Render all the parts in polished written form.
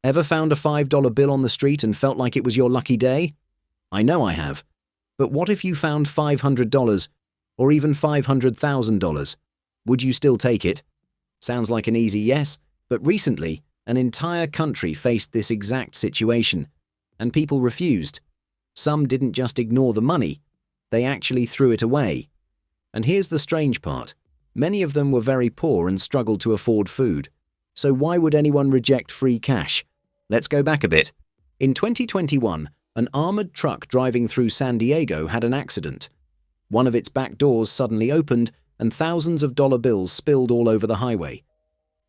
Ever found a $5 bill on the street and felt like it was your lucky day? I know I have. But what if you found $500 or even $500,000? Would you still take it? Sounds like an easy yes, but recently, an entire country faced this exact situation, and people refused. Some didn't just ignore the money, they actually threw it away. And here's the strange part. Many of them were very poor and struggled to afford food. So why would anyone reject free cash? Let's go back a bit. In 2021, an armored truck driving through San Diego had an accident. One of its back doors suddenly opened and thousands of dollar bills spilled all over the highway.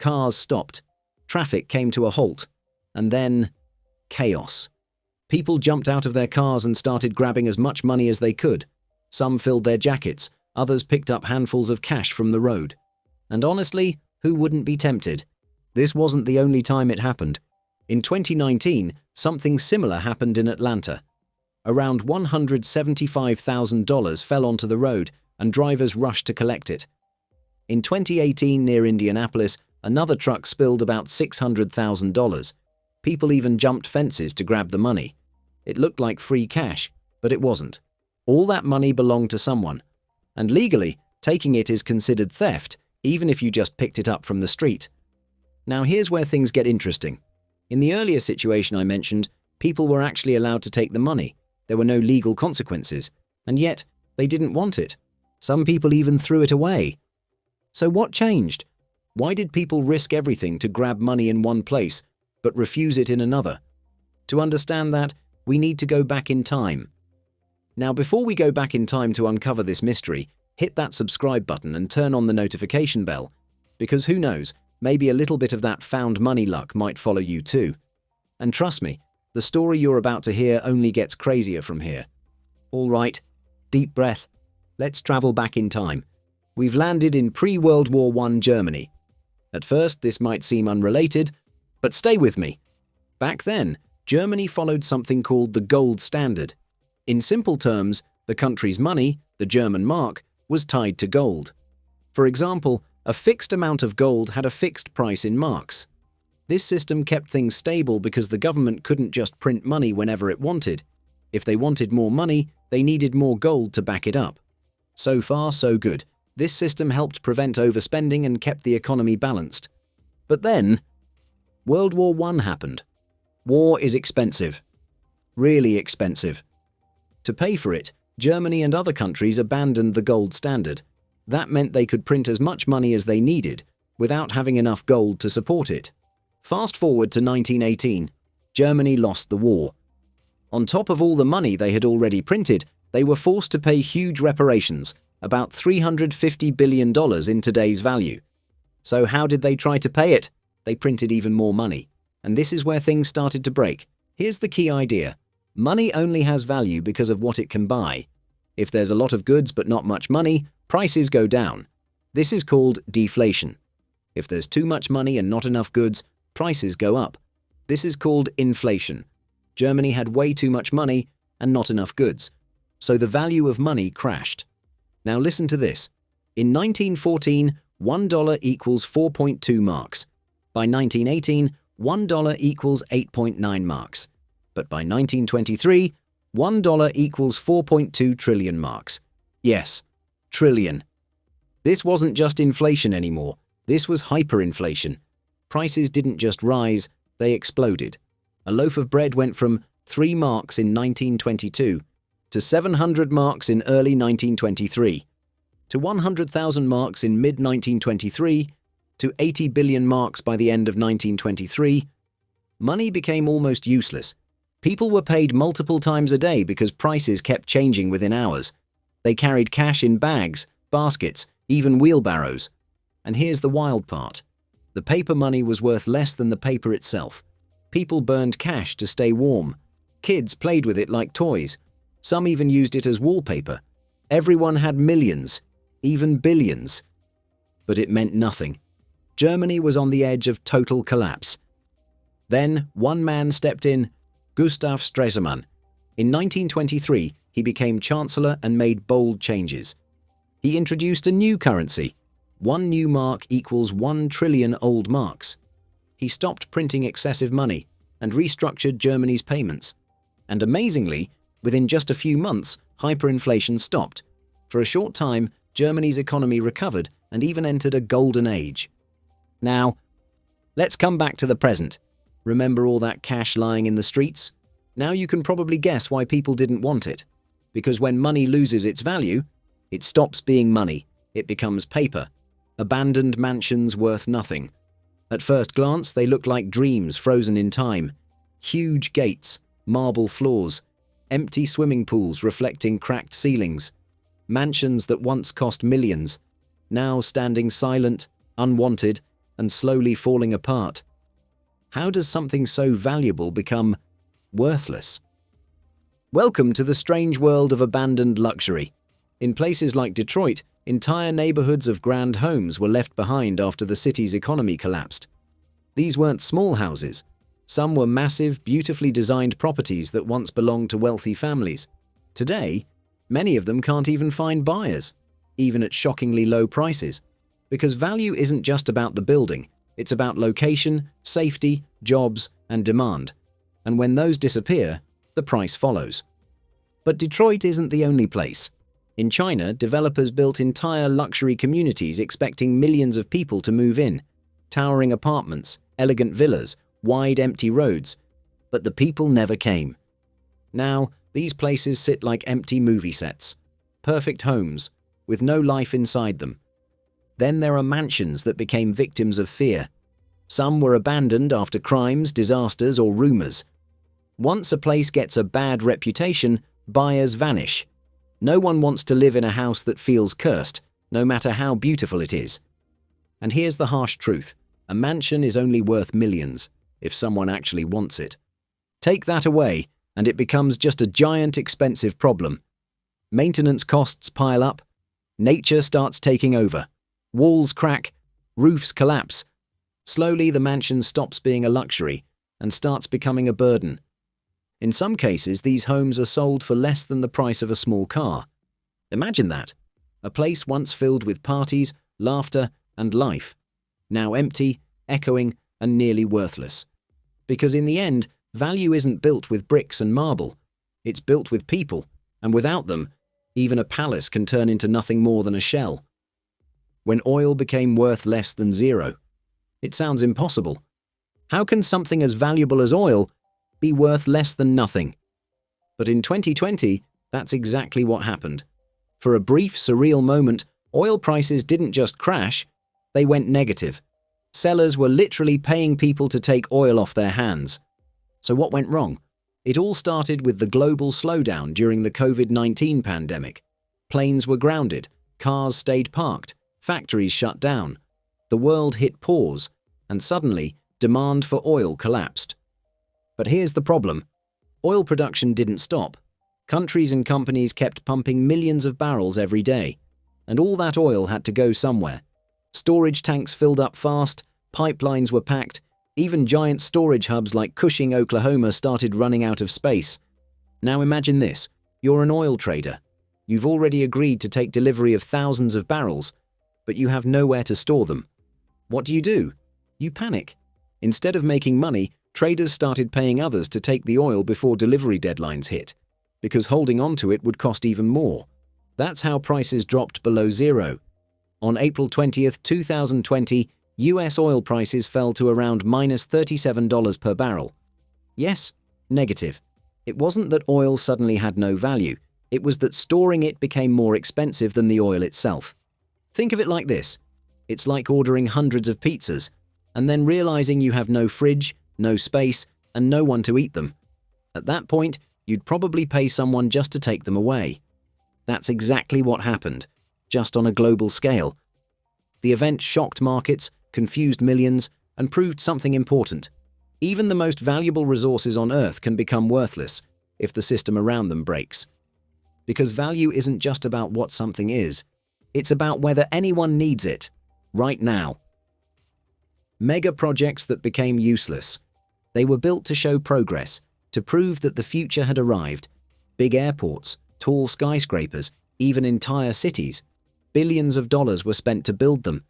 Cars stopped. Traffic came to a halt. And then, chaos. People jumped out of their cars and started grabbing as much money as they could. Some filled their jackets, others picked up handfuls of cash from the road. And honestly, who wouldn't be tempted? This wasn't the only time it happened. In 2019, something similar happened in Atlanta. Around $175,000 fell onto the road and drivers rushed to collect it. In 2018, near Indianapolis, another truck spilled about $600,000. People even jumped fences to grab the money. It looked like free cash, but it wasn't. All that money belonged to someone. And legally, taking it is considered theft, even if you just picked it up from the street. Now here's where things get interesting. In the earlier situation I mentioned, people were actually allowed to take the money. There were no legal consequences, and yet they didn't want it. Some people even threw it away. So what changed? Why did people risk everything to grab money in one place, but refuse it in another? To understand that, we need to go back in time. Now before we go back in time to uncover this mystery, hit that subscribe button and turn on the notification bell, because who knows, maybe a little bit of that found money luck might follow you too. And trust me, the story you're about to hear only gets crazier from here. All right, deep breath. Let's travel back in time. We've landed in pre-World War I Germany. At first, this might seem unrelated, but stay with me. Back then, Germany followed something called the gold standard. In simple terms, the country's money, the German mark, was tied to gold. For example, a fixed amount of gold had a fixed price in marks. This system kept things stable because the government couldn't just print money whenever it wanted. If they wanted more money, they needed more gold to back it up. So far, so good. This system helped prevent overspending and kept the economy balanced. But then, World War I happened. War is expensive. Really expensive. To pay for it, Germany and other countries abandoned the gold standard. That meant they could print as much money as they needed, without having enough gold to support it. Fast forward to 1918. Germany lost the war. On top of all the money they had already printed, they were forced to pay huge reparations, about $350 billion in today's value. So how did they try to pay it? They printed even more money. And this is where things started to break. Here's the key idea. Money only has value because of what it can buy. If there's a lot of goods but not much money, prices go down. This is called deflation. If there's too much money and not enough goods, prices go up. This is called inflation. Germany had way too much money and not enough goods. So the value of money crashed. Now listen to this. In 1914, $1 equals 4.2 marks. By 1918, $1 equals 8.9 marks. But by 1923, $1 equals 4.2 trillion marks. Yes, trillion. This wasn't just inflation anymore. This was hyperinflation. Prices didn't just rise, they exploded. A loaf of bread went from 3 marks in 1922 to 700 marks in early 1923, to 100,000 marks in mid-1923, to 80 billion marks by the end of 1923. Money became almost useless. People were paid multiple times a day because prices kept changing within hours. They carried cash in bags, baskets, even wheelbarrows. And here's the wild part. The paper money was worth less than the paper itself. People burned cash to stay warm. Kids played with it like toys. Some even used it as wallpaper. Everyone had millions, even billions. But it meant nothing. Germany was on the edge of total collapse. Then one man stepped in, Gustav Stresemann. In 1923, he became chancellor and made bold changes. He introduced a new currency. 1 new mark equals 1 trillion old marks. He stopped printing excessive money. and restructured Germany's payments. And amazingly, within just a few months, hyperinflation stopped. For a short time, Germany's economy recovered and even entered a golden age. Now, let's come back to the present. Remember all that cash lying in the streets? Now you can probably guess why people didn't want it. Because when money loses its value, it stops being money. It becomes paper. Abandoned mansions worth nothing. At first glance, they look like dreams frozen in time. Huge gates, marble floors, empty swimming pools reflecting cracked ceilings. Mansions that once cost millions, now standing silent, unwanted, and slowly falling apart. How does something so valuable become worthless? Welcome to the strange world of abandoned luxury. In places like Detroit, entire neighborhoods of grand homes were left behind after the city's economy collapsed. These weren't small houses. Some were massive, beautifully designed properties that once belonged to wealthy families. Today, many of them can't even find buyers, even at shockingly low prices. Because value isn't just about the building, it's about location, safety, jobs, and demand. And when those disappear, the price follows. But Detroit isn't the only place. In China, developers built entire luxury communities expecting millions of people to move in. Towering apartments, elegant villas, wide empty roads. But the people never came. Now, these places sit like empty movie sets. Perfect homes, with no life inside them. Then there are mansions that became victims of fear. Some were abandoned after crimes, disasters, or rumors. Once a place gets a bad reputation, buyers vanish. No one wants to live in a house that feels cursed, no matter how beautiful it is. And here's the harsh truth. A mansion is only worth millions, if someone actually wants it. Take that away, and it becomes just a giant expensive problem. Maintenance costs pile up. Nature starts taking over. Walls crack. Roofs collapse. Slowly, the mansion stops being a luxury and starts becoming a burden. In some cases, these homes are sold for less than the price of a small car. Imagine that. A place once filled with parties, laughter, and life. Now empty, echoing, and nearly worthless. Because in the end, value isn't built with bricks and marble. It's built with people, and without them, even a palace can turn into nothing more than a shell. When oil became worth less than zero. It sounds impossible. How can something as valuable as oil be worth less than nothing? But in 2020, that's exactly what happened. For a brief, surreal moment, oil prices didn't just crash, they went negative. Sellers were literally paying people to take oil off their hands. So what went wrong? It all started with the global slowdown during the COVID-19 pandemic. Planes were grounded, cars stayed parked, factories shut down. The world hit pause, and suddenly, demand for oil collapsed. But here's the problem. Oil production didn't stop. Countries and companies kept pumping millions of barrels every day, and all that oil had to go somewhere. Storage tanks filled up fast, pipelines were packed, even giant storage hubs like Cushing, Oklahoma started running out of space. Now imagine this. You're an oil trader. You've already agreed to take delivery of thousands of barrels, but you have nowhere to store them. What do? You panic. Instead of making money, traders started paying others to take the oil before delivery deadlines hit, because holding on to it would cost even more. That's how prices dropped below zero. On April 20th, 2020, US oil prices fell to around -$37 per barrel. Yes, negative. It wasn't that oil suddenly had no value. It was that storing it became more expensive than the oil itself. Think of it like this. It's like ordering hundreds of pizzas and then realizing you have no fridge, no space, and no one to eat them. At that point, you'd probably pay someone just to take them away. That's exactly what happened, just on a global scale. The event shocked markets, confused millions, and proved something important. Even the most valuable resources on Earth can become worthless if the system around them breaks. Because value isn't just about what something is, it's about whether anyone needs it, right now. Mega projects that became useless. They were built to show progress, to prove that the future had arrived. Big airports, tall skyscrapers, even entire cities. Billions of dollars were spent to build them.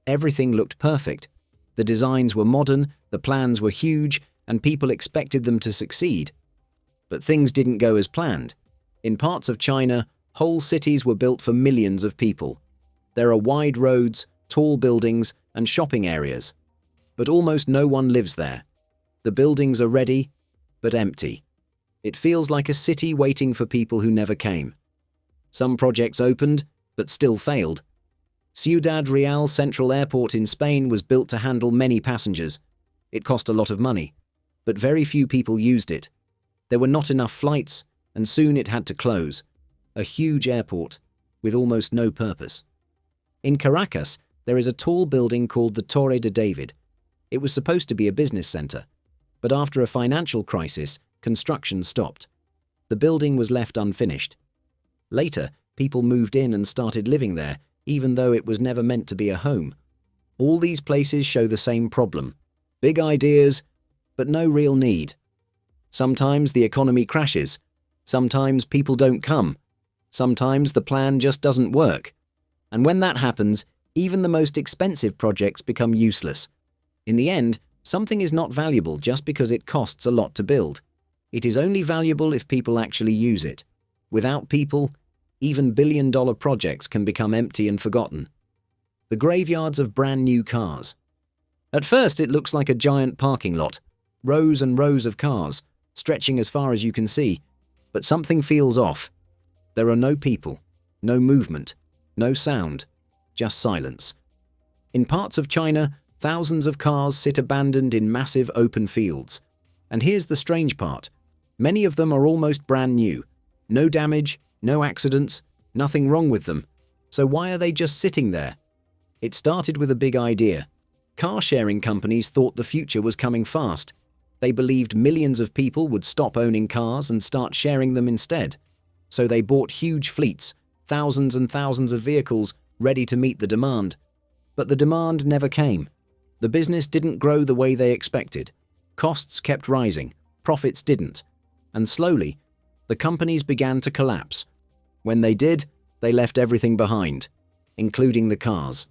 Everything looked perfect. The designs were modern, the plans were huge, and people expected them to succeed. But things didn't go as planned. In parts of China, whole cities were built for millions of people. There are wide roads, tall buildings, and shopping areas. But almost no one lives there. The buildings are ready, but empty. It feels like a city waiting for people who never came. Some projects opened, but still failed. Ciudad Real Central Airport in Spain was built to handle many passengers. It cost a lot of money, but very few people used it. There were not enough flights, and soon it had to close. A huge airport, with almost no purpose. In Caracas, there is a tall building called the Torre de David. It was supposed to be a business center, but after a financial crisis, construction stopped. The building was left unfinished. Later, people moved in and started living there, even though it was never meant to be a home. All these places show the same problem. Big ideas, but no real need. Sometimes the economy crashes. Sometimes people don't come. Sometimes the plan just doesn't work. And when that happens, even the most expensive projects become useless. In the end, something is not valuable just because it costs a lot to build. It is only valuable if people actually use it. Without people, even billion-dollar projects can become empty and forgotten. The graveyards of brand new cars. At first, it looks like a giant parking lot. Rows and rows of cars, stretching as far as you can see. But something feels off. There are no people, no movement, no sound, just silence. In parts of China, thousands of cars sit abandoned in massive open fields. And here's the strange part. Many of them are almost brand new. No damage, no accidents, nothing wrong with them. So why are they just sitting there? It started with a big idea. Car-sharing companies thought the future was coming fast. They believed millions of people would stop owning cars and start sharing them instead. So they bought huge fleets, thousands and thousands of vehicles, ready to meet the demand. But the demand never came. The business didn't grow the way they expected. Costs kept rising, profits didn't. And slowly, the companies began to collapse. When they did, they left everything behind, including the cars.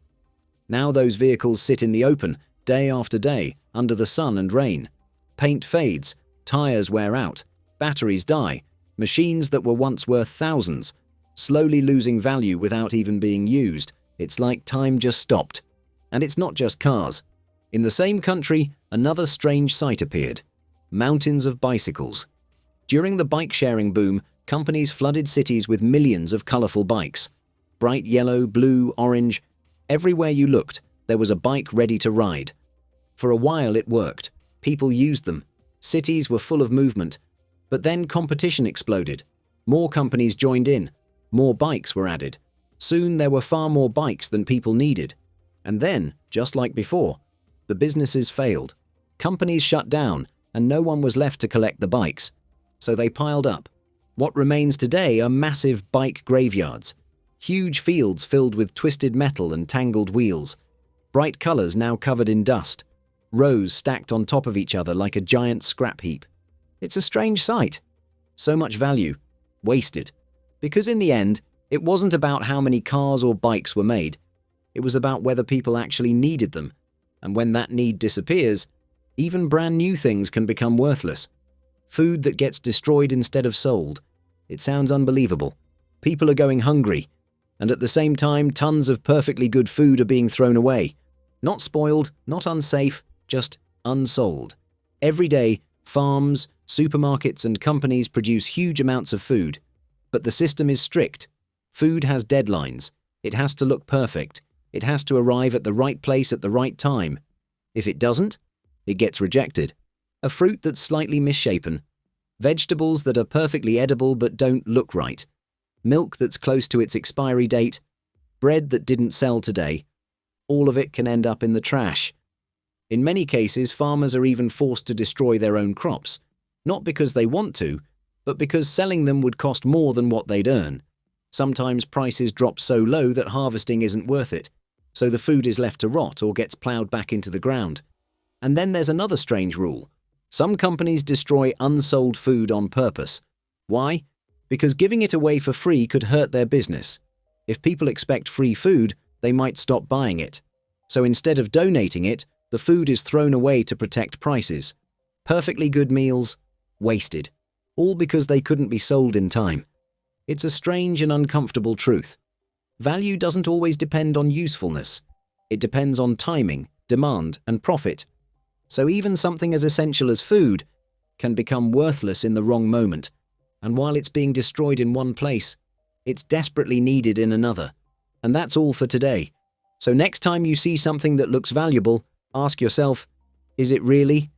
Now those vehicles sit in the open, day after day, under the sun and rain. Paint fades, tires wear out, batteries die, machines that were once worth thousands, slowly losing value without even being used. It's like time just stopped. And it's not just cars. In the same country, another strange sight appeared. Mountains of bicycles. During the bike-sharing boom, companies flooded cities with millions of colorful bikes. Bright yellow, blue, orange. Everywhere you looked, there was a bike ready to ride. For a while it worked. People used them. Cities were full of movement. But then competition exploded. More companies joined in. More bikes were added. Soon there were far more bikes than people needed. And then, just like before, the businesses failed. Companies shut down, and no one was left to collect the bikes. So they piled up. What remains today are massive bike graveyards. Huge fields filled with twisted metal and tangled wheels. Bright colors now covered in dust. Rows stacked on top of each other like a giant scrap heap. It's a strange sight. So much value. Wasted. Because in the end, it wasn't about how many cars or bikes were made. It was about whether people actually needed them. And when that need disappears, even brand new things can become worthless. Food that gets destroyed instead of sold. It sounds unbelievable. People are going hungry. And at the same time, tons of perfectly good food are being thrown away. Not spoiled, not unsafe, just unsold. Every day, farms, supermarkets and companies produce huge amounts of food. But the system is strict. Food has deadlines. It has to look perfect. It has to arrive at the right place at the right time. If it doesn't, it gets rejected. A fruit that's slightly misshapen. Vegetables that are perfectly edible but don't look right. Milk that's close to its expiry date. Bread that didn't sell today. All of it can end up in the trash. In many cases, farmers are even forced to destroy their own crops. Not because they want to, but because selling them would cost more than what they'd earn. Sometimes prices drop so low that harvesting isn't worth it, so the food is left to rot or gets ploughed back into the ground. And then there's another strange rule. Some companies destroy unsold food on purpose. Why? Because giving it away for free could hurt their business. If people expect free food, they might stop buying it. So instead of donating it, the food is thrown away to protect prices. Perfectly good meals, wasted. All because they couldn't be sold in time. It's a strange and uncomfortable truth. Value doesn't always depend on usefulness. It depends on timing, demand, and profit. So even something as essential as food can become worthless in the wrong moment. And while it's being destroyed in one place, it's desperately needed in another. And that's all for today. So next time you see something that looks valuable, ask yourself, is it really?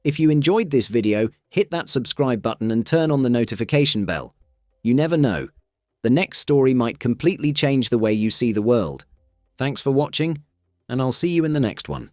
If you enjoyed this video, hit that subscribe button and turn on the notification bell. You never know. The next story might completely change the way you see the world. Thanks for watching, and I'll see you in the next one.